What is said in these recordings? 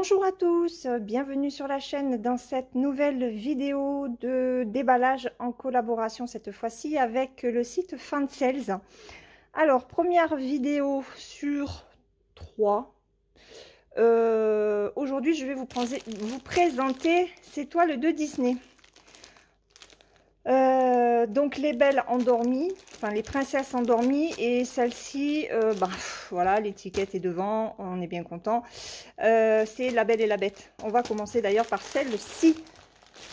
Bonjour à tous, bienvenue sur la chaîne dans cette nouvelle vidéo de déballage en collaboration cette fois-ci avec le site Fansales. Alors, première vidéo sur 3. Aujourd'hui, je vais vous présenter ces toiles de Disney. Donc les belles endormies, enfin les princesses endormies, et celle-ci, voilà, l'étiquette est devant, on est bien content. C'est La Belle et la Bête. On va commencer d'ailleurs par celle-ci.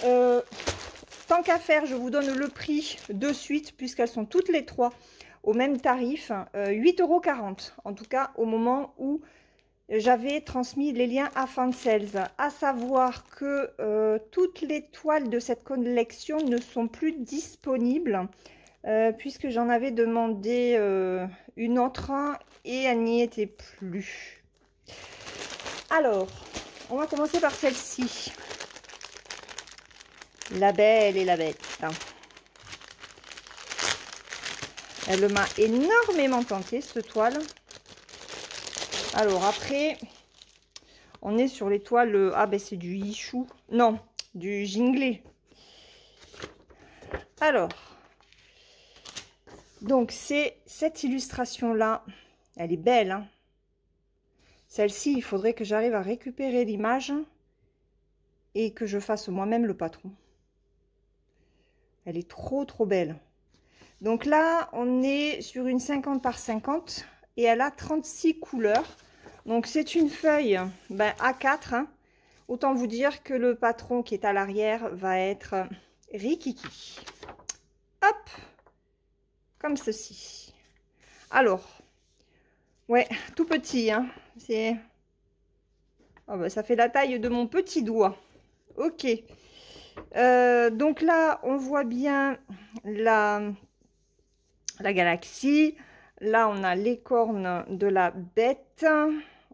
Tant qu'à faire, je vous donne le prix de suite puisqu'elles sont toutes les trois au même tarif, 8,40 €. En tout cas, au moment où j'avais transmis les liens à Fansales. À savoir que toutes les toiles de cette collection ne sont plus disponibles puisque j'en avais demandé une autre et elle n'y était plus. Alors, on va commencer par celle-ci. La Belle et la Bête. Elle m'a énormément tenté, cette toile. Alors après, on est sur les toiles. Ah ben c'est du Yichou. Non, du Jinglé. Alors, donc c'est cette illustration-là. Elle est belle, hein. Celle-ci, il faudrait que j'arrive à récupérer l'image et que je fasse moi-même le patron. Elle est trop belle. Donc là, on est sur une 50 par 50 et elle a 36 couleurs. Donc c'est une feuille A4, hein. Autant vous dire que le patron qui est à l'arrière va être rikiki. Hop, comme ceci. Alors, ouais, tout petit, hein. C'est, oh bah, ça fait la taille de mon petit doigt. Ok. Donc là, on voit bien la galaxie. Là, on a les cornes de la bête.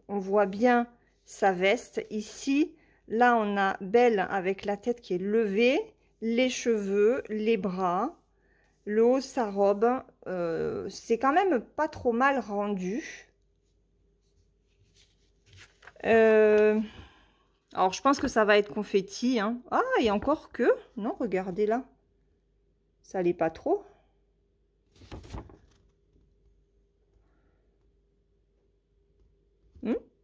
On voit bien sa veste ici. Là, on a Belle avec la tête qui est levée, les cheveux, les bras, le haut de sa robe. C'est quand même pas trop mal rendu. Alors, je pense que ça va être confetti, hein. Ah, et encore que... Non, regardez là. Ça l'est pas trop.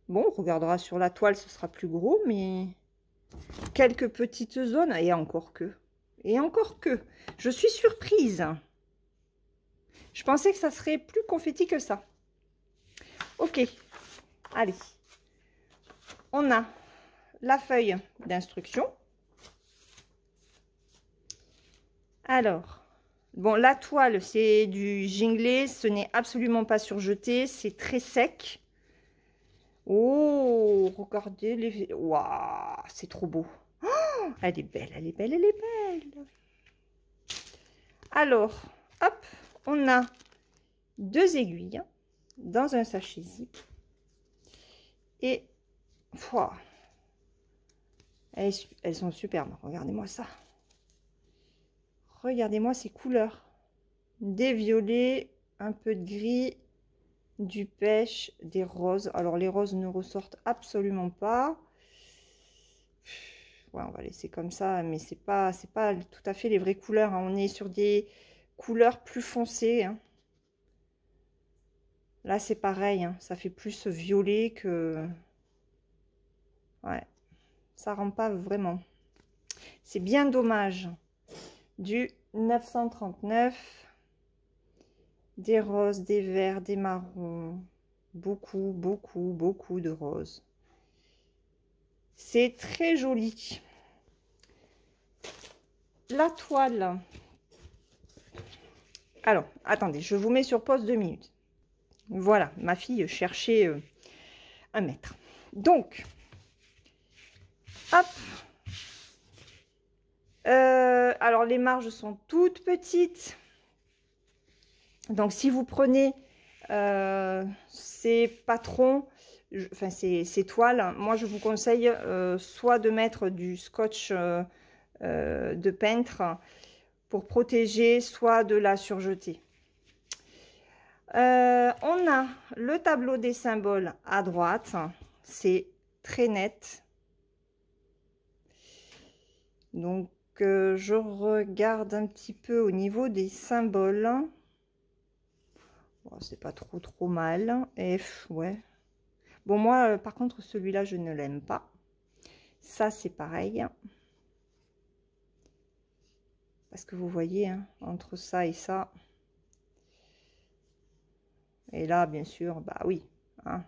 Bon, on regardera sur la toile, ce sera plus gros, mais quelques petites zones, et encore que. Et encore que. Je suis surprise. Je pensais que ça serait plus confetti que ça. Ok, allez. On a la feuille d'instruction. Alors, bon, la toile, c'est du Jinglé, ce n'est absolument pas surjeté, c'est très sec. Oh, regardez les... Waouh, c'est trop beau. Oh, elle est belle, elle est belle, elle est belle. Alors, hop, on a 2 aiguilles dans un sachet zip. Et, wow, elles sont superbes. Regardez-moi ça. Regardez-moi ces couleurs. Des violets, un peu de gris, du pêche, des roses. Alors les roses ne ressortent absolument pas. Ouais, on va laisser comme ça, mais c'est pas tout à fait les vraies couleurs, hein. On est sur des couleurs plus foncées, hein. Là c'est pareil, hein. Ça fait plus violet que... Ouais, ça rend pas vraiment. C'est bien dommage. Du 939. Des roses, des verts, des marrons, beaucoup de roses. C'est très joli. La toile. Alors, attendez, je vous mets sur pause 2 minutes. Voilà, ma fille cherchait un mètre. Donc, hop. Alors, les marges sont toutes petites. Donc, si vous prenez ces patrons, enfin ces toiles, moi je vous conseille soit de mettre du scotch de peintre pour protéger, soit de la surjeter. On a le tableau des symboles à droite, c'est très net, Donc, je regarde un petit peu au niveau des symboles. Bon, c'est pas trop mal. Et ouais. Bon, moi, par contre, celui-là, je ne l'aime pas. Ça, c'est pareil. Parce que vous voyez, hein, entre ça et ça. Et là, bien sûr, bah oui. Hein.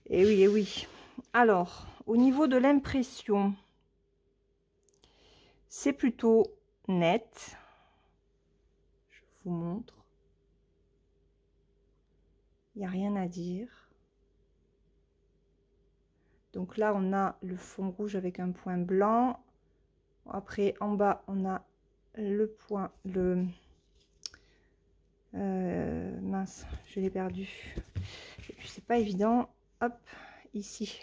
Et oui. Alors, au niveau de l'impression, c'est plutôt net. Je vous montre. Il n'y a rien à dire. Donc là, on a le fond rouge avec un point blanc. Après, en bas, on a le point, mince, je l'ai perdu. Et puis, c'est pas évident. Hop, ici,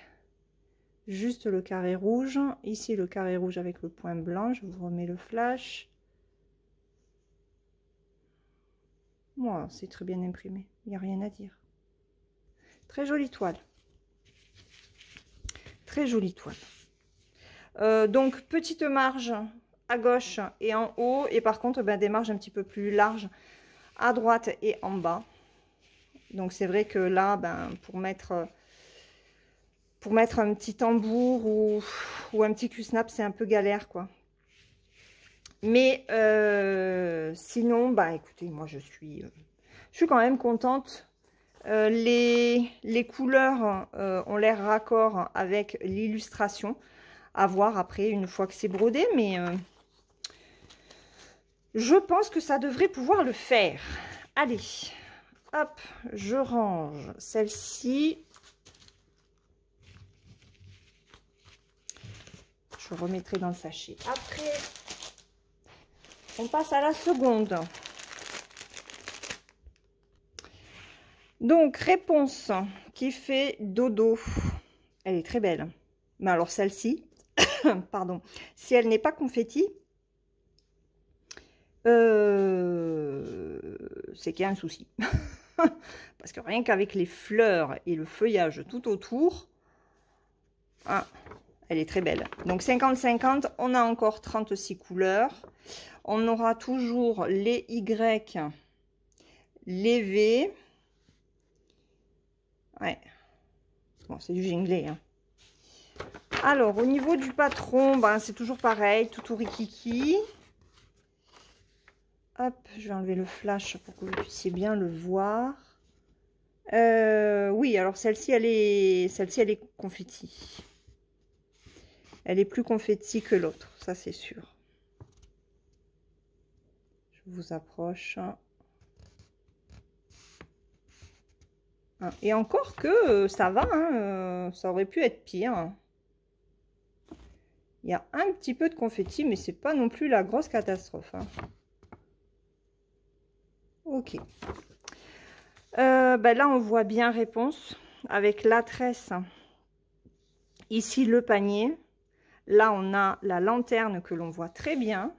juste le carré rouge. Ici, le carré rouge avec le point blanc. Je vous remets le flash. Moi, c'est très bien imprimé. Il n'y a rien à dire. Très jolie toile. Très jolie toile. Donc, petite marge à gauche et en haut. Et par contre, ben, des marges un petit peu plus larges à droite et en bas. Donc, c'est vrai que là, ben, pour mettre un petit tambour ou un petit cul-snap, c'est un peu galère, quoi. Mais sinon, bah écoutez, moi je suis quand même contente. Les couleurs ont l'air raccord avec l'illustration. À voir après une fois que c'est brodé, mais je pense que ça devrait pouvoir le faire. Allez, hop, je range celle-ci. Je remettrai dans le sachet après. On passe à la seconde. Donc, réponse qui fait dodo. Elle est très belle. Mais alors celle-ci, pardon, si elle n'est pas confetti, c'est qu'il y a un souci. Parce que rien qu'avec les fleurs et le feuillage tout autour, hein, elle est très belle. Donc 50-50, on a encore 36 couleurs. On aura toujours les Y, les V. Ouais. Bon, c'est du jinglé, hein. Alors, au niveau du patron, ben, c'est toujours pareil, tout rikiki. Hop, je vais enlever le flash pour que vous puissiez bien le voir. Oui, alors celle-ci, elle est confetti. Elle est plus confetti que l'autre, ça c'est sûr. Je vous approche. Et encore que ça va, hein, ça aurait pu être pire. Il y a un petit peu de confetti, mais c'est pas non plus la grosse catastrophe. Hein. Ok. Ben là, on voit bien réponse avec la tresse. Ici, le panier. Là, on a la lanterne que l'on voit très bien.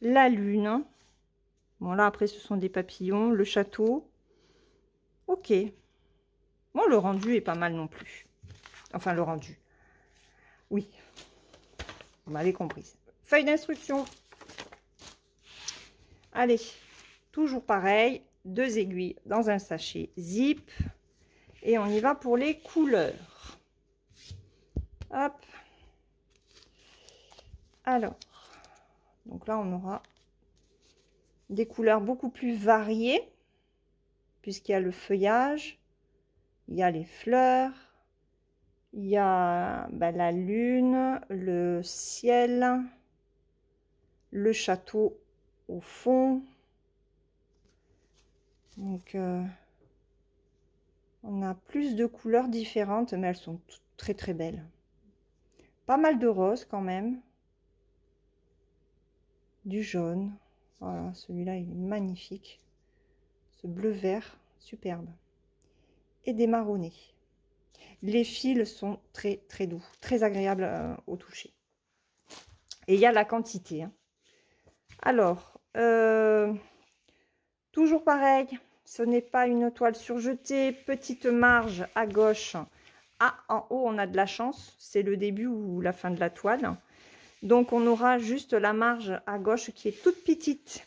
La lune. Bon, là, après, ce sont des papillons. Le château. Ok. Bon, le rendu est pas mal non plus. Enfin, le rendu. Oui. Vous m'avez compris. Feuille d'instruction. Allez. Toujours pareil. 2 aiguilles dans un sachet zip. Et on y va pour les couleurs. Hop. Alors. Donc là, on aura des couleurs beaucoup plus variées. Puisqu'il y a le feuillage. Il y a les fleurs. Il y a la lune, le ciel, le château au fond. Donc, on a plus de couleurs différentes, mais elles sont très très belles. Pas mal de rose quand même. Du jaune. Voilà, celui-là, il est magnifique. Ce bleu-vert, superbe. Et des marronnés. Les fils sont très très doux, très agréables au toucher. Et il y a la quantité. Hein. Alors, toujours pareil, ce n'est pas une toile surjetée, petite marge à gauche, Ah, en haut, on a de la chance. C'est le début ou la fin de la toile. Donc, on aura juste la marge à gauche qui est toute petite.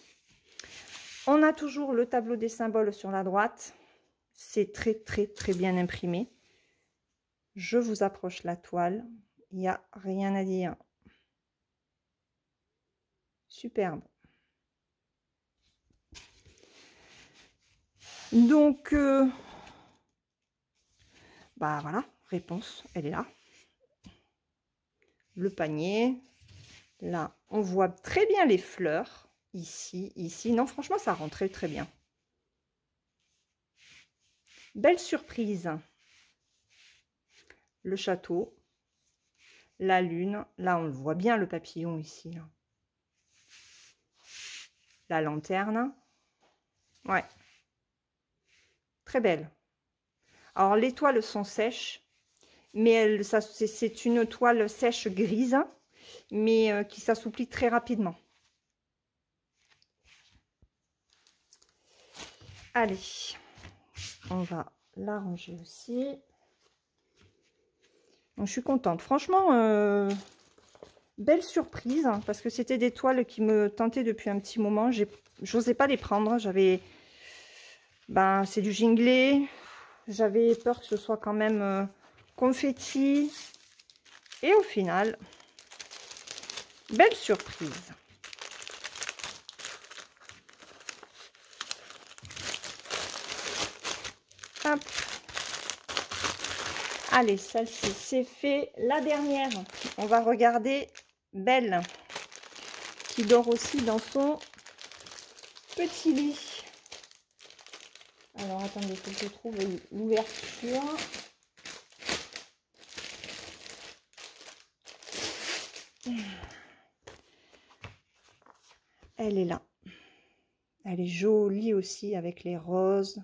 On a toujours le tableau des symboles sur la droite. C'est très, très, très bien imprimé. Je vous approche la toile. Il n'y a rien à dire. Superbe. Donc, bah voilà, réponse, elle est là. Le panier. Là, on voit très bien les fleurs. Ici, ici. Non, franchement, ça rend très, très bien. Belle surprise. Le château. La lune. Là, on le voit bien, le papillon ici. Là. La lanterne. Ouais. Très belle. Alors, les toiles sont sèches. Mais c'est une toile sèche grise. Mais qui s'assouplit très rapidement. Allez. On va la ranger aussi. Donc, je suis contente. Franchement, belle surprise. Hein, parce que c'était des toiles qui me tentaient depuis un petit moment. J'osais pas les prendre. J'avais... Ben, c'est du ginglé. J'avais peur que ce soit quand même confetti. Et au final, belle surprise. Hop. Allez, celle-ci, c'est fait. La dernière, on va regarder Belle, qui dort aussi dans son petit lit. Alors, attendez, il faut que je trouve l'ouverture. Elle est là. Elle est jolie aussi avec les roses.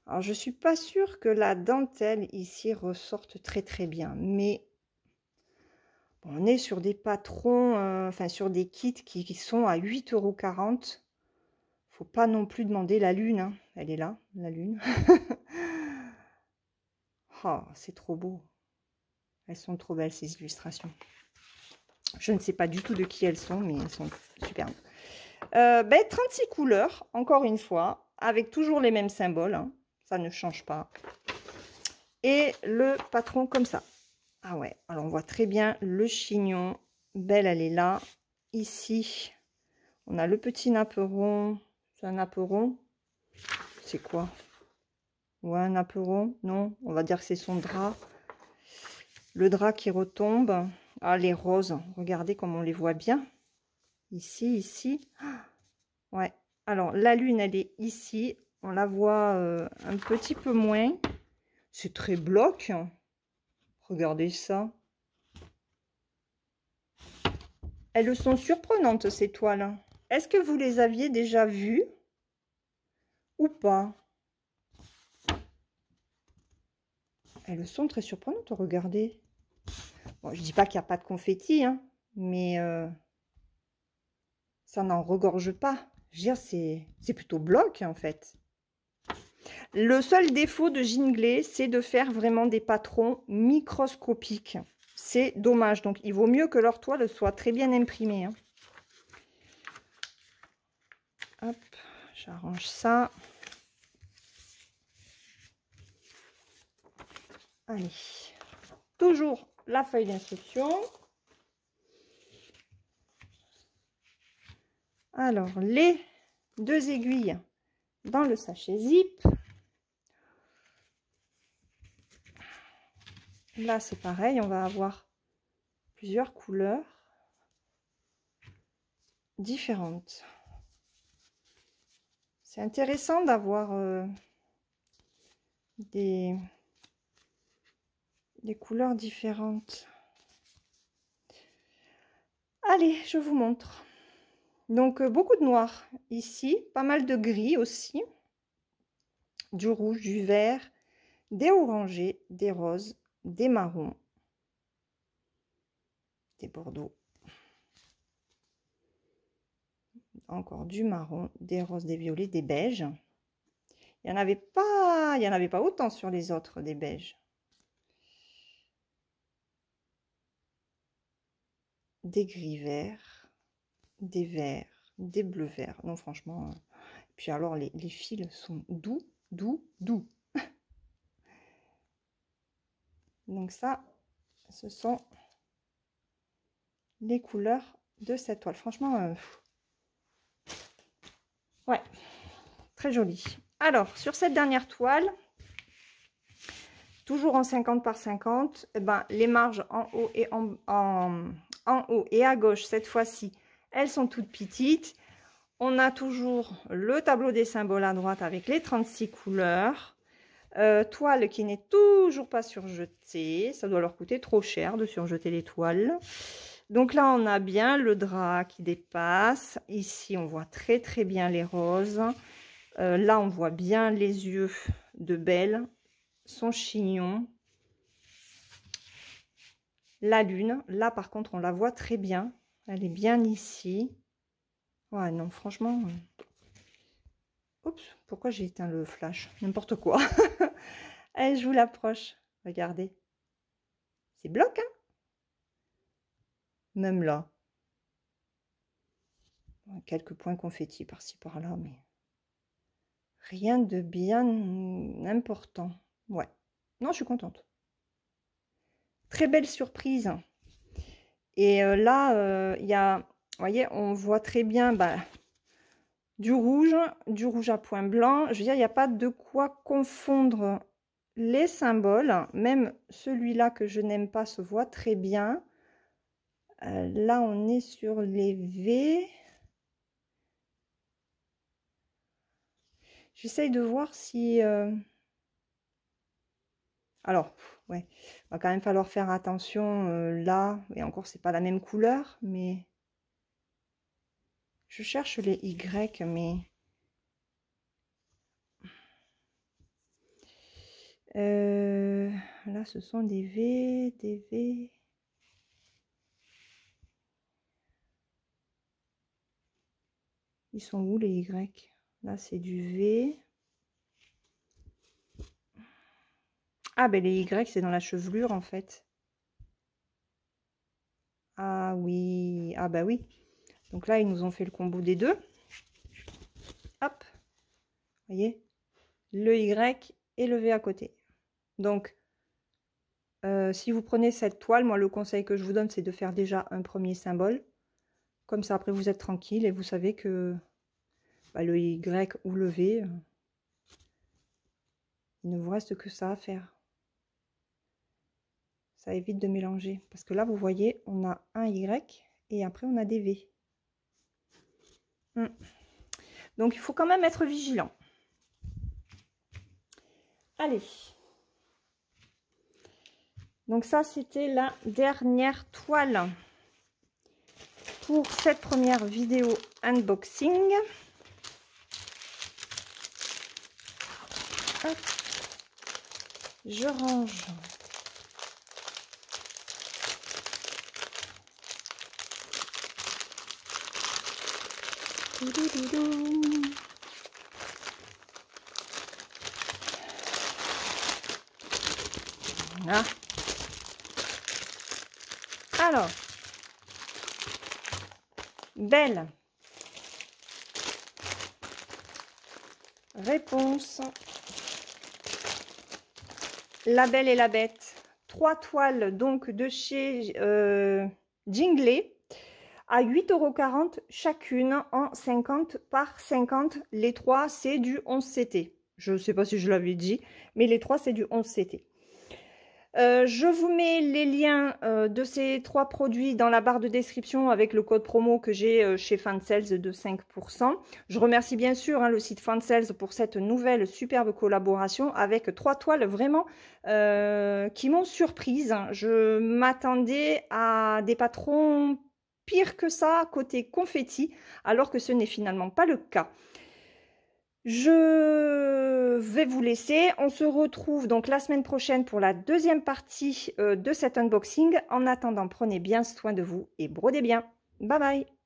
Alors, je suis pas sûre que la dentelle ici ressorte très très bien, mais on est sur des patrons, enfin sur des kits qui sont à 8,40 €. Faut pas non plus demander la lune, hein. Elle est là, la lune. Oh, c'est trop beau. Elles sont trop belles ces illustrations. Je ne sais pas du tout de qui elles sont, mais elles sont superbes. 36 couleurs, encore une fois, avec toujours les mêmes symboles, hein. Ça ne change pas. Et le patron comme ça. Ah ouais, alors on voit très bien le chignon. Belle, elle est là. Ici, on a le petit napperon. C'est un napperon. C'est quoi? Ouais, un napperon. Non, on va dire que c'est son drap. Le drap qui retombe. Ah, les roses. Regardez comme on les voit bien. Ici, ici. Ouais. Alors, la lune, elle est ici. On la voit un petit peu moins. C'est très bloc. Regardez ça. Elles sont surprenantes, ces toiles. Est-ce que vous les aviez déjà vues ou pas? Elles sont très surprenantes, regardez. Bon, je dis pas qu'il n'y a pas de confetti, hein, mais ça n'en regorge pas. Je veux dire, c'est plutôt bloc, en fait. Le seul défaut de Ginglé, c'est de faire vraiment des patrons microscopiques. C'est dommage. Donc, il vaut mieux que leur toile soit très bien imprimée. Hein. Hop, j'arrange ça. Allez. Toujours la feuille d'instruction. Alors, les 2 aiguilles dans le sachet zip. Là, c'est pareil, on va avoir plusieurs couleurs différentes. C'est intéressant d'avoir des couleurs différentes. Allez, je vous montre. Donc, beaucoup de noir ici, pas mal de gris aussi, du rouge, du vert, des orangés, des roses, des marrons, des bordeaux, encore du marron, des roses, des violets, des beiges. Il n'y en avait pas autant sur les autres, des beiges. des gris verts, des verts, des bleus verts. Non, franchement. Puis alors, les fils sont doux, doux, doux. Donc ça, ce sont les couleurs de cette toile. Franchement, ouais, très joli. Alors, sur cette dernière toile, toujours en 50 par 50, eh ben, les marges en haut et en haut et à gauche, cette fois-ci, elles sont toutes petites. On a toujours le tableau des symboles à droite avec les 36 couleurs. Toile qui n'est toujours pas surjetée. Ça doit leur coûter trop cher de surjeter les toiles. Donc là, on a bien le drap qui dépasse. Ici, on voit très très bien les roses. Là, on voit bien les yeux de Belle, son chignon, la lune. Là, par contre, on la voit très bien. Elle est bien ici. Ouais, non, franchement... Oups, pourquoi j'ai éteint le flash? N'importe quoi. Allez, je vous l'approche. Regardez. C'est bloc, hein? Même là. Quelques points confettis par-ci, par-là, mais... rien de bien important. Ouais. Non, je suis contente. Très belle surprise. Et là, il y a... Vous voyez, on voit très bien... du rouge à point blanc. Je veux dire, il n'y a pas de quoi confondre les symboles. Même celui-là que je n'aime pas se voit très bien. Là, on est sur les V. J'essaye de voir si... Alors, ouais, il va quand même falloir faire attention là. Et encore, c'est pas la même couleur, mais... Je cherche les Y, mais... là, ce sont des V, des V. Ils sont où les Y? Là, c'est du V. Ah, ben les Y, c'est dans la chevelure, en fait. Ah oui, ah bah oui. Donc là, ils nous ont fait le combo des deux. Hop, vous voyez, le Y et le V à côté. Donc, si vous prenez cette toile, moi, le conseil que je vous donne, c'est de faire déjà un premier symbole. Comme ça, après, vous êtes tranquille et vous savez que le Y ou le V, il ne vous reste que ça à faire. Ça évite de mélanger. Parce que là, vous voyez, on a un Y et après, on a des V. Donc, il faut quand même être vigilant. Allez. Donc, ça, c'était la dernière toile pour cette première vidéo unboxing. Hop. Je range. Voilà. Alors, Belle. Réponse. La Belle et la Bête. 3 toiles donc de chez Jingley à 8,40 € chacune en 50 par 50. Les 3, c'est du 11 CT. Je ne sais pas si je l'avais dit, mais les 3, c'est du 11 CT. Je vous mets les liens de ces 3 produits dans la barre de description avec le code promo que j'ai chez Fansales de 5%. Je remercie bien sûr le site Fansales pour cette nouvelle superbe collaboration avec 3 toiles vraiment qui m'ont surprise. Je m'attendais à des patrons pire que ça côté confetti, alors que ce n'est finalement pas le cas. Je vais vous laisser. On se retrouve donc la semaine prochaine pour la deuxième partie de cet unboxing. En attendant, prenez bien soin de vous et brodez bien. Bye bye.